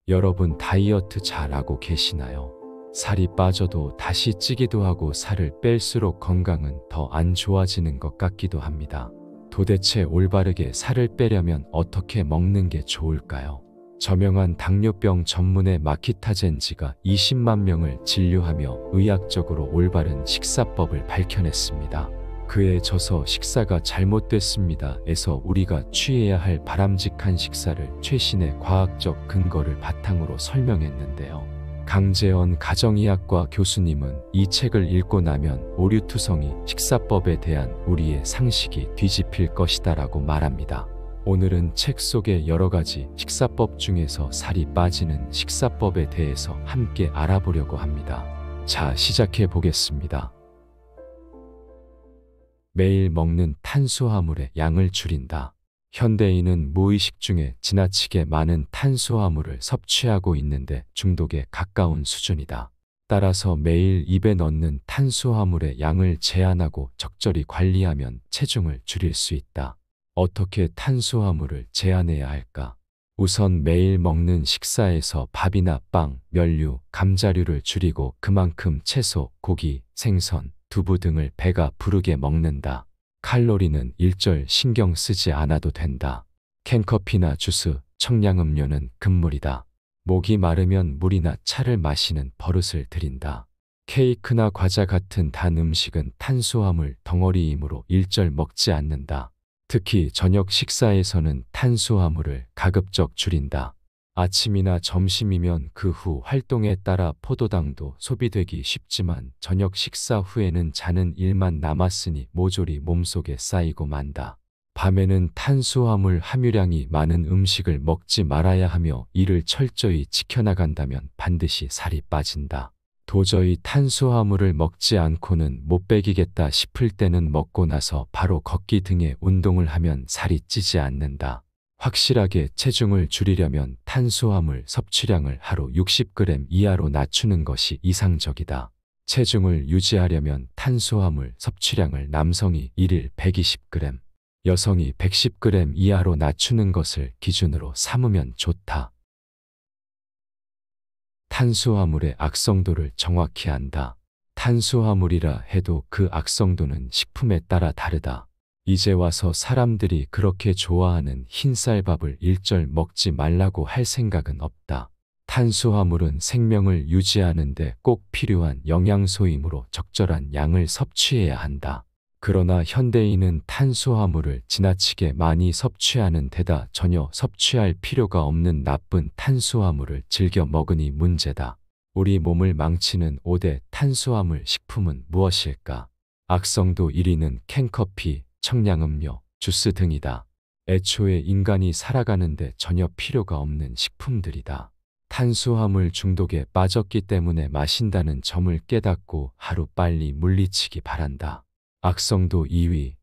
여러분 다이어트 잘하고 계시나요? 살이 빠져도 다시 찌기도 하고 살을 뺄수록 건강은 더 안 좋아지는 것 같기도 합니다. 도대체 올바르게 살을 빼려면 어떻게 먹는 게 좋을까요? 저명한 당뇨병 전문의 마키타젠지가 20만 명을 진료하며 의학적으로 올바른 식사법을 밝혀냈습니다. 그의 저서 식사가 잘못됐습니다 에서 우리가 취해야 할 바람직한 식사를 최신의 과학적 근거를 바탕으로 설명했는데요. 강재원 가정의학과 교수님은 이 책을 읽고 나면 오류투성이 식사법에 대한 우리의 상식이 뒤집힐 것이다라고 말합니다. 오늘은 책 속의 여러 가지 식사법 중에서 살이 빠지는 식사법에 대해서 함께 알아보려고 합니다. 자, 시작해 보겠습니다. 매일 먹는 탄수화물의 양을 줄인다. 현대인은 무의식 중에 지나치게 많은 탄수화물을 섭취하고 있는데 중독에 가까운 수준이다. 따라서 매일 입에 넣는 탄수화물의 양을 제한하고 적절히 관리하면 체중을 줄일 수 있다. 어떻게 탄수화물을 제한해야 할까? 우선 매일 먹는 식사에서 밥이나 빵, 면류, 감자류를 줄이고 그만큼 채소, 고기, 생선, 두부 등을 배가 부르게 먹는다. 칼로리는 일절 신경 쓰지 않아도 된다. 캔커피나 주스, 청량음료는 금물이다. 목이 마르면 물이나 차를 마시는 버릇을 들인다. 케이크나 과자 같은 단 음식은 탄수화물 덩어리이므로 일절 먹지 않는다. 특히 저녁 식사에서는 탄수화물을 가급적 줄인다. 아침이나 점심이면 그 후 활동에 따라 포도당도 소비되기 쉽지만 저녁 식사 후에는 자는 일만 남았으니 모조리 몸속에 쌓이고 만다. 밤에는 탄수화물 함유량이 많은 음식을 먹지 말아야 하며 이를 철저히 지켜나간다면 반드시 살이 빠진다. 도저히 탄수화물을 먹지 않고는 못 빼기겠다 싶을 때는 먹고 나서 바로 걷기 등의 운동을 하면 살이 찌지 않는다. 확실하게 체중을 줄이려면 탄수화물 섭취량을 하루 60g 이하로 낮추는 것이 이상적이다. 체중을 유지하려면 탄수화물 섭취량을 남성이 1일 120g, 여성이 110g 이하로 낮추는 것을 기준으로 삼으면 좋다. 탄수화물의 악성도를 정확히 안다. 탄수화물이라 해도 그 악성도는 식품에 따라 다르다. 이제 와서 사람들이 그렇게 좋아하는 흰쌀밥을 일절 먹지 말라고 할 생각은 없다. 탄수화물은 생명을 유지하는데 꼭 필요한 영양소이므로 적절한 양을 섭취해야 한다. 그러나 현대인은 탄수화물을 지나치게 많이 섭취하는 데다 전혀 섭취할 필요가 없는 나쁜 탄수화물을 즐겨 먹으니 문제다. 우리 몸을 망치는 5대 탄수화물 식품은 무엇일까? 악성도 1위는 캔커피, 청량음료, 주스 등이다. 애초에 인간이 살아가는데 전혀 필요가 없는 식품들이다. 탄수화물 중독에 빠졌기 때문에 마신다는 점을 깨닫고 하루빨리 물리치기 바란다. 악성도 2위,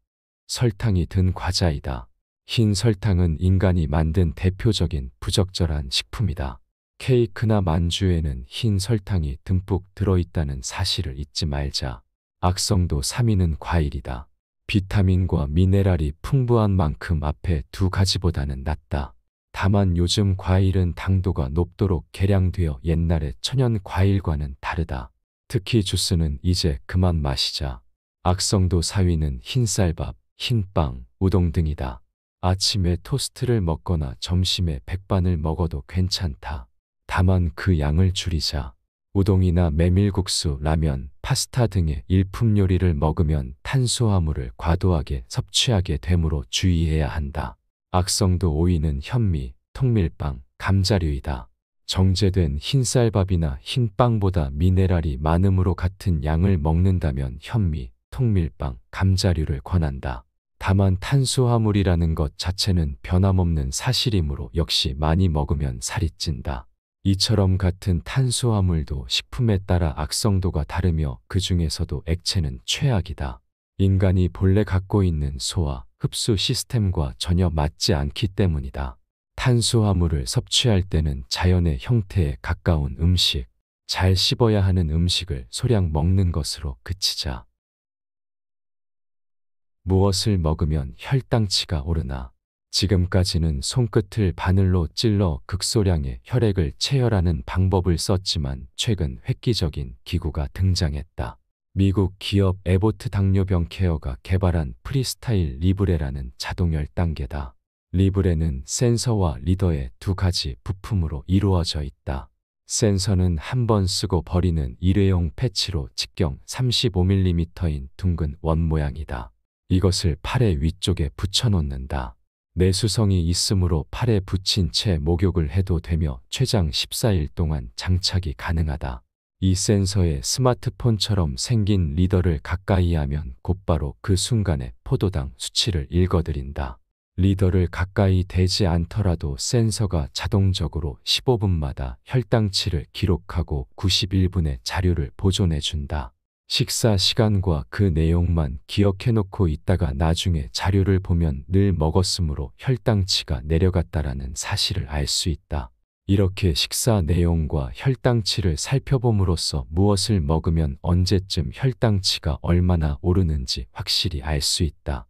설탕이 든 과자이다. 흰 설탕은 인간이 만든 대표적인 부적절한 식품이다. 케이크나 만주에는 흰 설탕이 듬뿍 들어있다는 사실을 잊지 말자. 악성도 3위는 과일이다. 비타민과 미네랄이 풍부한 만큼 앞에 두 가지보다는 낫다. 다만 요즘 과일은 당도가 높도록 개량되어 옛날의 천연 과일과는 다르다. 특히 주스는 이제 그만 마시자. 악성도 4위는 흰쌀밥, 흰빵, 우동 등이다. 아침에 토스트를 먹거나 점심에 백반을 먹어도 괜찮다. 다만 그 양을 줄이자. 우동이나 메밀국수, 라면, 파스타 등의 일품 요리를 먹으면 탄수화물을 과도하게 섭취하게 되므로 주의해야 한다. 악성도 5위는 현미, 통밀빵, 감자류이다. 정제된 흰쌀밥이나 흰빵보다 미네랄이 많으므로 같은 양을 먹는다면 현미, 통밀빵, 감자류를 권한다. 다만 탄수화물이라는 것 자체는 변함없는 사실이므로 역시 많이 먹으면 살이 찐다. 이처럼 같은 탄수화물도 식품에 따라 악성도가 다르며 그 중에서도 액체는 최악이다. 인간이 본래 갖고 있는 소화, 흡수 시스템과 전혀 맞지 않기 때문이다. 탄수화물을 섭취할 때는 자연의 형태에 가까운 음식, 잘 씹어야 하는 음식을 소량 먹는 것으로 그치자. 무엇을 먹으면 혈당치가 오르나? 지금까지는 손끝을 바늘로 찔러 극소량의 혈액을 체열하는 방법을 썼지만 최근 획기적인 기구가 등장했다. 미국 기업 에보트 당뇨병 케어가 개발한 프리스타일 리브레라는 자동 혈당계다. 리브레는 센서와 리더의 두 가지 부품으로 이루어져 있다. 센서는 한 번 쓰고 버리는 일회용 패치로 직경 35mm인 둥근 원 모양이다. 이것을 팔의 위쪽에 붙여놓는다. 내수성이 있으므로 팔에 붙인 채 목욕을 해도 되며 최장 14일 동안 장착이 가능하다. 이 센서에 스마트폰처럼 생긴 리더를 가까이 하면 곧바로 그 순간에 포도당 수치를 읽어드린다. 리더를 가까이 대지 않더라도 센서가 자동적으로 15분마다 혈당치를 기록하고 91분의 자료를 보존해준다. 식사 시간과 그 내용만 기억해놓고 있다가 나중에 자료를 보면 늘 먹었으므로 혈당치가 내려갔다라는 사실을 알 수 있다. 이렇게 식사 내용과 혈당치를 살펴봄으로써 무엇을 먹으면 언제쯤 혈당치가 얼마나 오르는지 확실히 알 수 있다.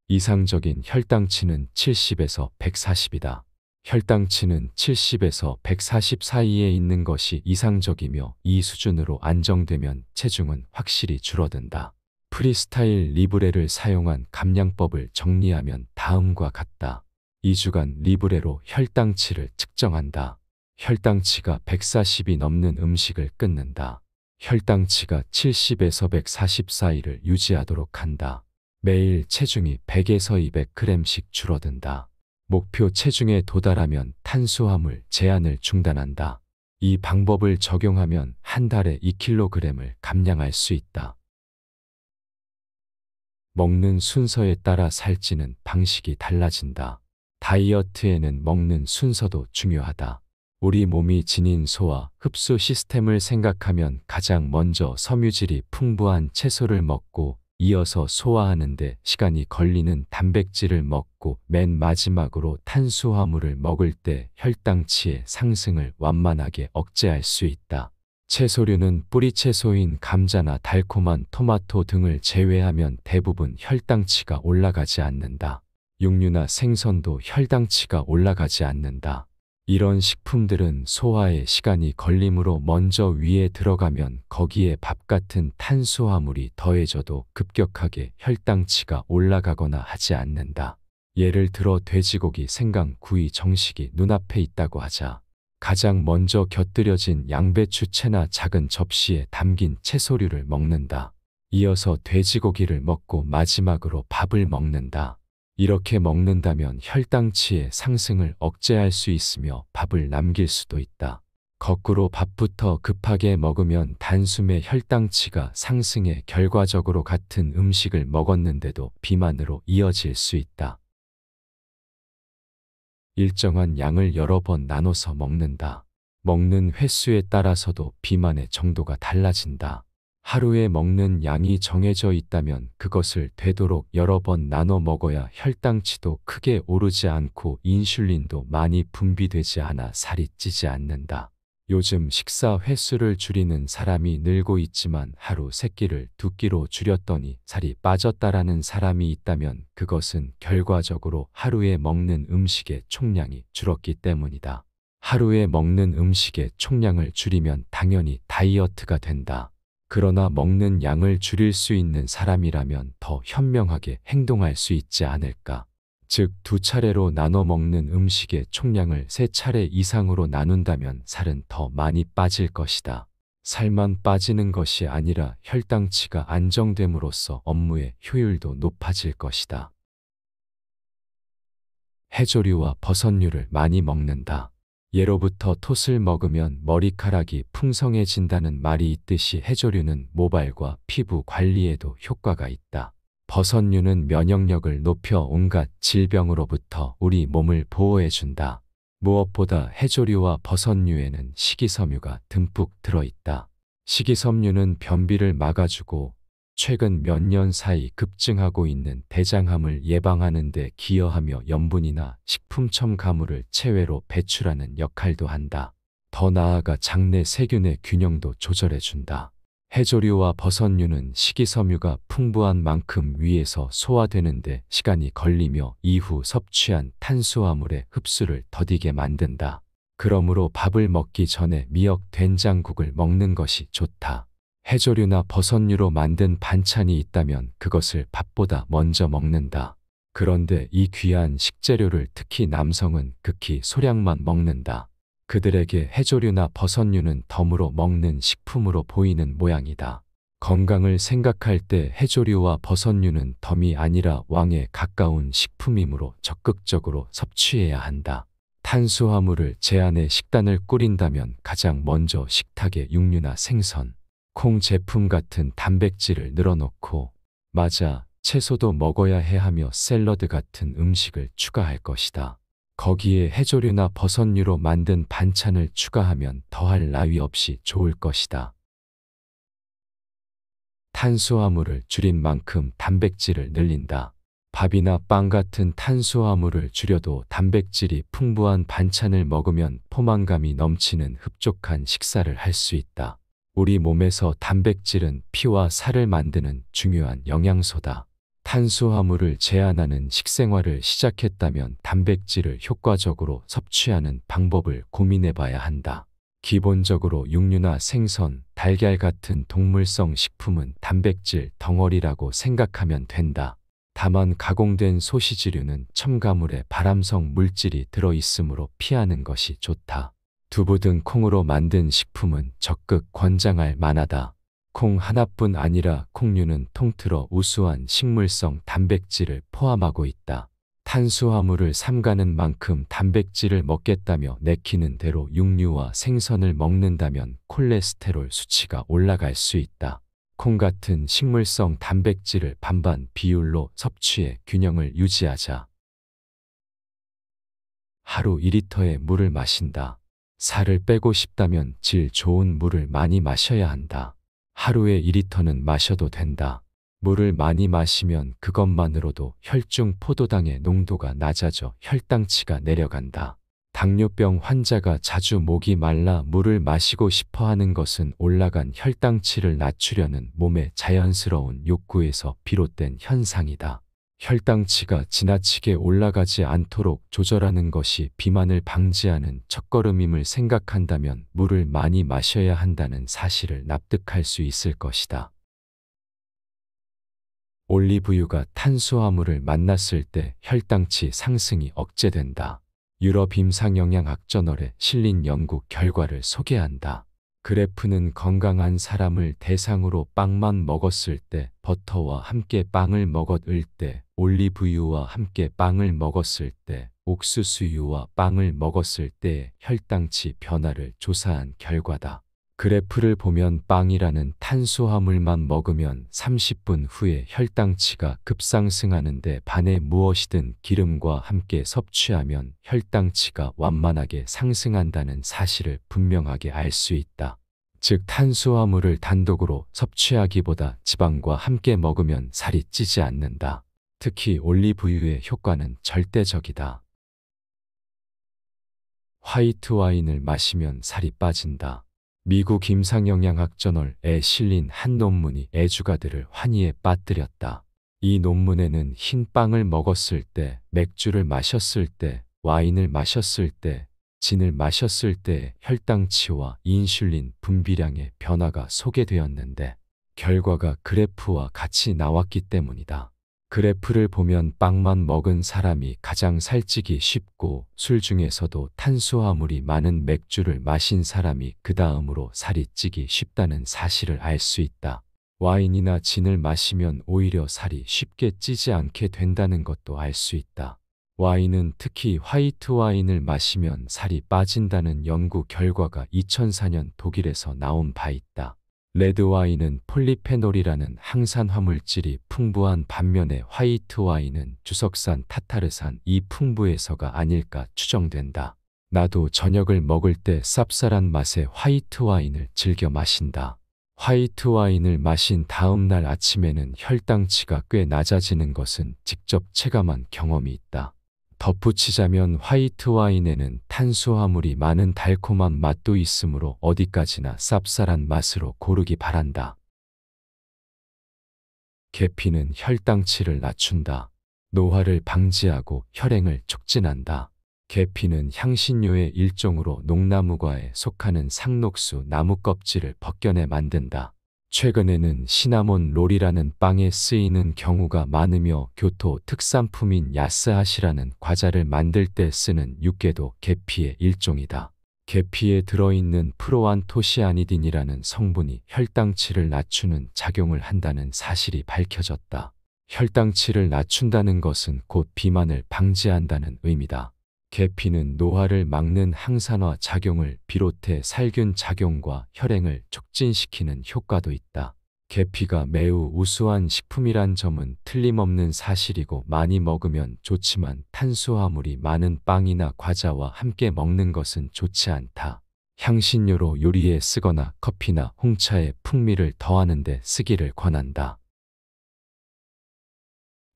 이상적인 혈당치는 70에서 140이다. 혈당치는 70에서 140 사이에 있는 것이 이상적이며 이 수준으로 안정되면 체중은 확실히 줄어든다. 프리스타일 리브레를 사용한 감량법을 정리하면 다음과 같다. 2주간 리브레로 혈당치를 측정한다. 혈당치가 140이 넘는 음식을 끊는다. 혈당치가 70에서 140 사이를 유지하도록 한다. 매일 체중이 100에서 200g씩 줄어든다. 목표 체중에 도달하면 탄수화물 제한을 중단한다. 이 방법을 적용하면 한 달에 2kg을 감량할 수 있다. 먹는 순서에 따라 살찌는 방식이 달라진다. 다이어트에는 먹는 순서도 중요하다. 우리 몸이 지닌 소화, 흡수 시스템을 생각하면 가장 먼저 섬유질이 풍부한 채소를 먹고 이어서 소화하는데 시간이 걸리는 단백질을 먹고 맨 마지막으로 탄수화물을 먹을 때 혈당치의 상승을 완만하게 억제할 수 있다. 채소류는 뿌리채소인 감자나 달콤한 토마토 등을 제외하면 대부분 혈당치가 올라가지 않는다. 육류나 생선도 혈당치가 올라가지 않는다. 이런 식품들은 소화에 시간이 걸리므로 먼저 위에 들어가면 거기에 밥 같은 탄수화물이 더해져도 급격하게 혈당치가 올라가거나 하지 않는다. 예를 들어 돼지고기, 생강, 구이, 정식이 눈앞에 있다고 하자. 가장 먼저 곁들여진 양배추채나 작은 접시에 담긴 채소류를 먹는다. 이어서 돼지고기를 먹고 마지막으로 밥을 먹는다. 이렇게 먹는다면 혈당치의 상승을 억제할 수 있으며 밥을 남길 수도 있다. 거꾸로 밥부터 급하게 먹으면 단숨에 혈당치가 상승해 결과적으로 같은 음식을 먹었는데도 비만으로 이어질 수 있다. 일정한 양을 여러 번 나눠서 먹는다. 먹는 횟수에 따라서도 비만의 정도가 달라진다. 하루에 먹는 양이 정해져 있다면 그것을 되도록 여러 번 나눠 먹어야 혈당치도 크게 오르지 않고 인슐린도 많이 분비되지 않아 살이 찌지 않는다. 요즘 식사 횟수를 줄이는 사람이 늘고 있지만 하루 3끼를 2끼로 줄였더니 살이 빠졌다라는 사람이 있다면 그것은 결과적으로 하루에 먹는 음식의 총량이 줄었기 때문이다. 하루에 먹는 음식의 총량을 줄이면 당연히 다이어트가 된다. 그러나 먹는 양을 줄일 수 있는 사람이라면 더 현명하게 행동할 수 있지 않을까. 즉 2차례로 나눠 먹는 음식의 총량을 3차례 이상으로 나눈다면 살은 더 많이 빠질 것이다. 살만 빠지는 것이 아니라 혈당치가 안정됨으로써 업무의 효율도 높아질 것이다. 해조류와 버섯류를 많이 먹는다. 예로부터 톳을 먹으면 머리카락이 풍성해진다는 말이 있듯이 해조류는 모발과 피부 관리에도 효과가 있다. 버섯류는 면역력을 높여 온갖 질병으로부터 우리 몸을 보호해준다. 무엇보다 해조류와 버섯류에는 식이섬유가 듬뿍 들어있다. 식이섬유는 변비를 막아주고 최근 몇 년 사이 급증하고 있는 대장암을 예방하는 데 기여하며 염분이나 식품 첨가물을 체외로 배출하는 역할도 한다. 더 나아가 장내 세균의 균형도 조절해준다. 해조류와 버섯류는 식이섬유가 풍부한 만큼 위에서 소화되는데 시간이 걸리며 이후 섭취한 탄수화물의 흡수를 더디게 만든다. 그러므로 밥을 먹기 전에 미역 된장국을 먹는 것이 좋다. 해조류나 버섯류로 만든 반찬이 있다면 그것을 밥보다 먼저 먹는다. 그런데 이 귀한 식재료를 특히 남성은 극히 소량만 먹는다. 그들에게 해조류나 버섯류는 덤으로 먹는 식품으로 보이는 모양이다. 건강을 생각할 때 해조류와 버섯류는 덤이 아니라 왕에 가까운 식품이므로 적극적으로 섭취해야 한다. 탄수화물을 제한해 식단을 꾸린다면 가장 먼저 식탁에 육류나 생선, 콩 제품 같은 단백질을 늘어놓고 맞아 채소도 먹어야 해 하며 샐러드 같은 음식을 추가할 것이다. 거기에 해조류나 버섯류로 만든 반찬을 추가하면 더할 나위 없이 좋을 것이다. 탄수화물을 줄인 만큼 단백질을 늘린다. 밥이나 빵 같은 탄수화물을 줄여도 단백질이 풍부한 반찬을 먹으면 포만감이 넘치는 흡족한 식사를 할 수 있다. 우리 몸에서 단백질은 피와 살을 만드는 중요한 영양소다. 탄수화물을 제한하는 식생활을 시작했다면 단백질을 효과적으로 섭취하는 방법을 고민해 봐야 한다. 기본적으로 육류나 생선, 달걀 같은 동물성 식품은 단백질 덩어리라고 생각하면 된다. 다만 가공된 소시지류는 첨가물에 발암성 물질이 들어있으므로 피하는 것이 좋다. 두부 등 콩으로 만든 식품은 적극 권장할 만하다. 콩 하나뿐 아니라 콩류는 통틀어 우수한 식물성 단백질을 포함하고 있다. 탄수화물을 삼가는 만큼 단백질을 먹겠다며 내키는 대로 육류와 생선을 먹는다면 콜레스테롤 수치가 올라갈 수 있다. 콩 같은 식물성 단백질을 반반 비율로 섭취해 균형을 유지하자. 하루 2리터의 물을 마신다. 살을 빼고 싶다면 질 좋은 물을 많이 마셔야 한다. 하루에 2리터는 마셔도 된다. 물을 많이 마시면 그것만으로도 혈중 포도당의 농도가 낮아져 혈당치가 내려간다. 당뇨병 환자가 자주 목이 말라 물을 마시고 싶어 하는 것은 올라간 혈당치를 낮추려는 몸의 자연스러운 욕구에서 비롯된 현상이다. 혈당치가 지나치게 올라가지 않도록 조절하는 것이 비만을 방지하는 첫걸음임을 생각한다면 물을 많이 마셔야 한다는 사실을 납득할 수 있을 것이다. 올리브유가 탄수화물을 만났을 때 혈당치 상승이 억제된다. 유럽 임상영양학 저널에 실린 연구 결과를 소개한다. 그래프는 건강한 사람을 대상으로 빵만 먹었을 때, 버터와 함께 빵을 먹었을 때, 올리브유와 함께 빵을 먹었을 때, 옥수수유와 빵을 먹었을 때의 혈당치 변화를 조사한 결과다. 그래프를 보면 빵이라는 탄수화물만 먹으면 30분 후에 혈당치가 급상승하는데 반해 무엇이든 기름과 함께 섭취하면 혈당치가 완만하게 상승한다는 사실을 분명하게 알 수 있다. 즉 탄수화물을 단독으로 섭취하기보다 지방과 함께 먹으면 살이 찌지 않는다. 특히 올리브유의 효과는 절대적이다. 화이트 와인을 마시면 살이 빠진다. 미국 임상영양학 저널에 실린 한 논문이 애주가들을 환희에 빠뜨렸다. 이 논문에는 흰 빵을 먹었을 때, 맥주를 마셨을 때, 와인을 마셨을 때, 진을 마셨을 때의 혈당치와 인슐린 분비량의 변화가 소개되었는데 결과가 그래프와 같이 나왔기 때문이다. 그래프를 보면 빵만 먹은 사람이 가장 살찌기 쉽고 술 중에서도 탄수화물이 많은 맥주를 마신 사람이 그 다음으로 살이 찌기 쉽다는 사실을 알 수 있다. 와인이나 진을 마시면 오히려 살이 쉽게 찌지 않게 된다는 것도 알 수 있다. 와인은 특히 화이트 와인을 마시면 살이 빠진다는 연구 결과가 2004년 독일에서 나온 바 있다. 레드 와인은 폴리페놀이라는 항산화 물질이 풍부한 반면에 화이트 와인은 주석산 타타르산이 풍부해서가 아닐까 추정된다. 나도 저녁을 먹을 때 쌉쌀한 맛의 화이트 와인을 즐겨 마신다. 화이트 와인을 마신 다음 날 아침에는 혈당치가 꽤 낮아지는 것은 직접 체감한 경험이 있다. 덧붙이자면 화이트 와인에는 탄수화물이 많은 달콤한 맛도 있으므로 어디까지나 쌉쌀한 맛으로 고르기 바란다. 계피는 혈당치를 낮춘다. 노화를 방지하고 혈행을 촉진한다. 계피는 향신료의 일종으로 녹나무과에 속하는 상록수 나무 껍질을 벗겨내 만든다. 최근에는 시나몬 롤이라는 빵에 쓰이는 경우가 많으며 교토 특산품인 야스하시라는 과자를 만들 때 쓰는 육개도 계피의 일종이다. 계피에 들어있는 프로안토시아니딘이라는 성분이 혈당치를 낮추는 작용을 한다는 사실이 밝혀졌다. 혈당치를 낮춘다는 것은 곧 비만을 방지한다는 의미다. 계피는 노화를 막는 항산화 작용을 비롯해 살균 작용과 혈행을 촉진시키는 효과도 있다. 계피가 매우 우수한 식품이란 점은 틀림없는 사실이고 많이 먹으면 좋지만 탄수화물이 많은 빵이나 과자와 함께 먹는 것은 좋지 않다. 향신료로 요리에 쓰거나 커피나 홍차에 풍미를 더하는 데 쓰기를 권한다.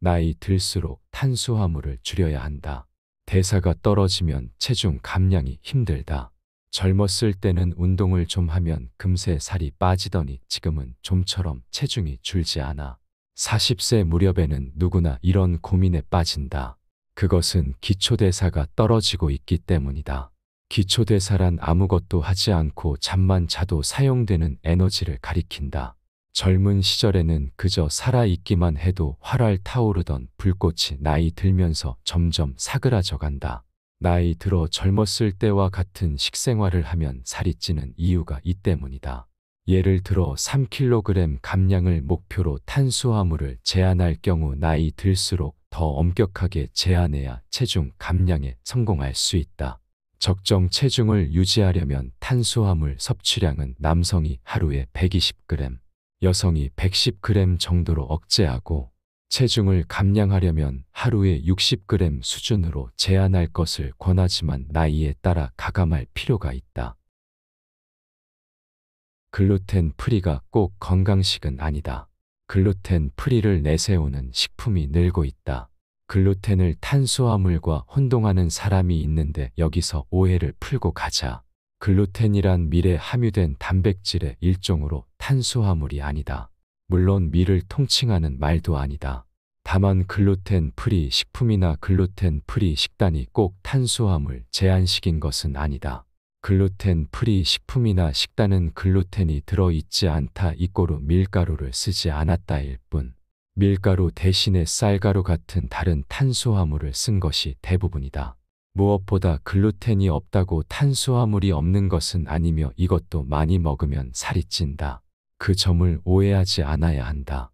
나이 들수록 탄수화물을 줄여야 한다. 대사가 떨어지면 체중 감량이 힘들다. 젊었을 때는 운동을 좀 하면 금세 살이 빠지더니 지금은 좀처럼 체중이 줄지 않아. 40세 무렵에는 누구나 이런 고민에 빠진다. 그것은 기초대사가 떨어지고 있기 때문이다. 기초대사란 아무것도 하지 않고 잠만 자도 사용되는 에너지를 가리킨다. 젊은 시절에는 그저 살아있기만 해도 활활 타오르던 불꽃이 나이 들면서 점점 사그라져 간다. 나이 들어 젊었을 때와 같은 식생활을 하면 살이 찌는 이유가 이 때문이다. 예를 들어 3kg 감량을 목표로 탄수화물을 제한할 경우 나이 들수록 더 엄격하게 제한해야 체중 감량에 성공할 수 있다. 적정 체중을 유지하려면 탄수화물 섭취량은 남성이 하루에 120g, 여성이 110g 정도로 억제하고 체중을 감량하려면 하루에 60g 수준으로 제한할 것을 권하지만 나이에 따라 가감할 필요가 있다. 글루텐 프리가 꼭 건강식은 아니다. 글루텐 프리를 내세우는 식품이 늘고 있다. 글루텐을 탄수화물과 혼동하는 사람이 있는데 여기서 오해를 풀고 가자. 글루텐이란 밀에 함유된 단백질의 일종으로 탄수화물이 아니다. 물론 밀을 통칭하는 말도 아니다. 다만 글루텐 프리 식품이나 글루텐 프리 식단이 꼭 탄수화물 제한식인 것은 아니다. 글루텐 프리 식품이나 식단은 글루텐이 들어있지 않다 이꼬르 밀가루를 쓰지 않았다일 뿐, 밀가루 대신에 쌀가루 같은 다른 탄수화물을 쓴 것이 대부분이다. 무엇보다 글루텐이 없다고 탄수화물이 없는 것은 아니며 이것도 많이 먹으면 살이 찐다. 그 점을 오해하지 않아야 한다.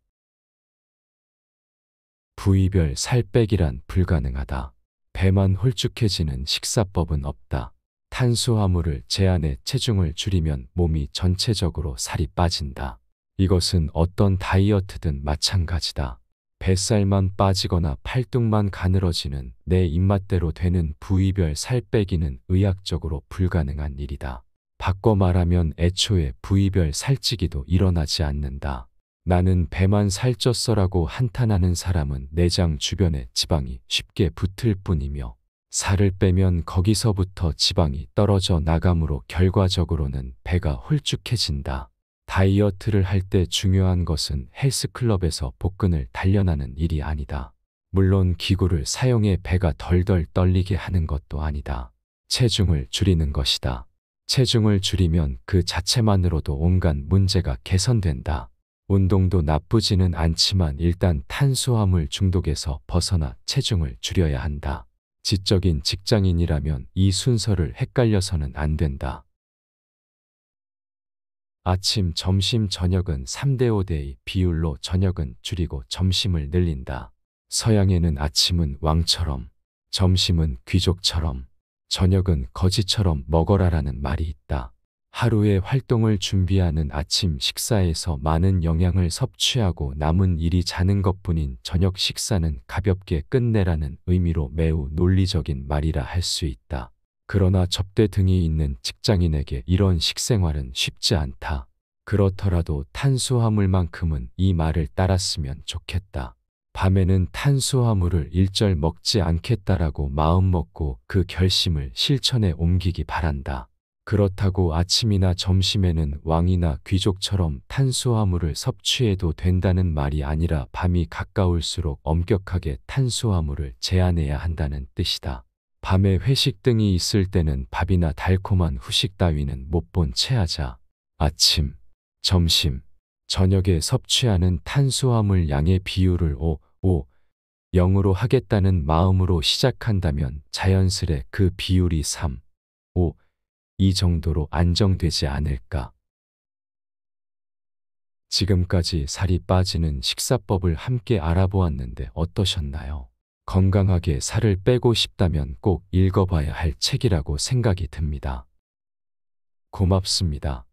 부위별 살 빼기란 불가능하다. 배만 홀쭉해지는 식사법은 없다. 탄수화물을 제한해 체중을 줄이면 몸이 전체적으로 살이 빠진다. 이것은 어떤 다이어트든 마찬가지다. 뱃살만 빠지거나 팔뚝만 가늘어지는 내 입맛대로 되는 부위별 살 빼기는 의학적으로 불가능한 일이다. 바꿔 말하면 애초에 부위별 살찌기도 일어나지 않는다. 나는 배만 살쪘어라고 한탄하는 사람은 내장 주변에 지방이 쉽게 붙을 뿐이며 살을 빼면 거기서부터 지방이 떨어져 나가므로 결과적으로는 배가 홀쭉해진다. 다이어트를 할 때 중요한 것은 헬스클럽에서 복근을 단련하는 일이 아니다. 물론 기구를 사용해 배가 덜덜 떨리게 하는 것도 아니다. 체중을 줄이는 것이다. 체중을 줄이면 그 자체만으로도 온갖 문제가 개선된다. 운동도 나쁘지는 않지만 일단 탄수화물 중독에서 벗어나 체중을 줄여야 한다. 지적인 직장인이라면 이 순서를 헷갈려서는 안 된다. 아침, 점심, 저녁은 3대5대2 비율로 저녁은 줄이고 점심을 늘린다. 서양에는 아침은 왕처럼, 점심은 귀족처럼, 저녁은 거지처럼 먹어라라는 말이 있다. 하루의 활동을 준비하는 아침 식사에서 많은 영양을 섭취하고 남은 일이 자는 것뿐인 저녁 식사는 가볍게 끝내라는 의미로 매우 논리적인 말이라 할 수 있다. 그러나 접대 등이 있는 직장인에게 이런 식생활은 쉽지 않다. 그렇더라도 탄수화물만큼은 이 말을 따랐으면 좋겠다. 밤에는 탄수화물을 일절 먹지 않겠다라고 마음먹고 그 결심을 실천에 옮기기 바란다. 그렇다고 아침이나 점심에는 왕이나 귀족처럼 탄수화물을 섭취해도 된다는 말이 아니라 밤이 가까울수록 엄격하게 탄수화물을 제한해야 한다는 뜻이다. 밤에 회식 등이 있을 때는 밥이나 달콤한 후식 따위는 못 본 채 하자. 아침, 점심, 저녁에 섭취하는 탄수화물 양의 비율을 0으로 하겠다는 마음으로 시작한다면 자연스레 그 비율이 3, 5, 이 정도로 안정되지 않을까. 지금까지 살이 빠지는 식사법을 함께 알아보았는데 어떠셨나요? 건강하게 살을 빼고 싶다면 꼭 읽어봐야 할 책이라고 생각이 듭니다. 고맙습니다.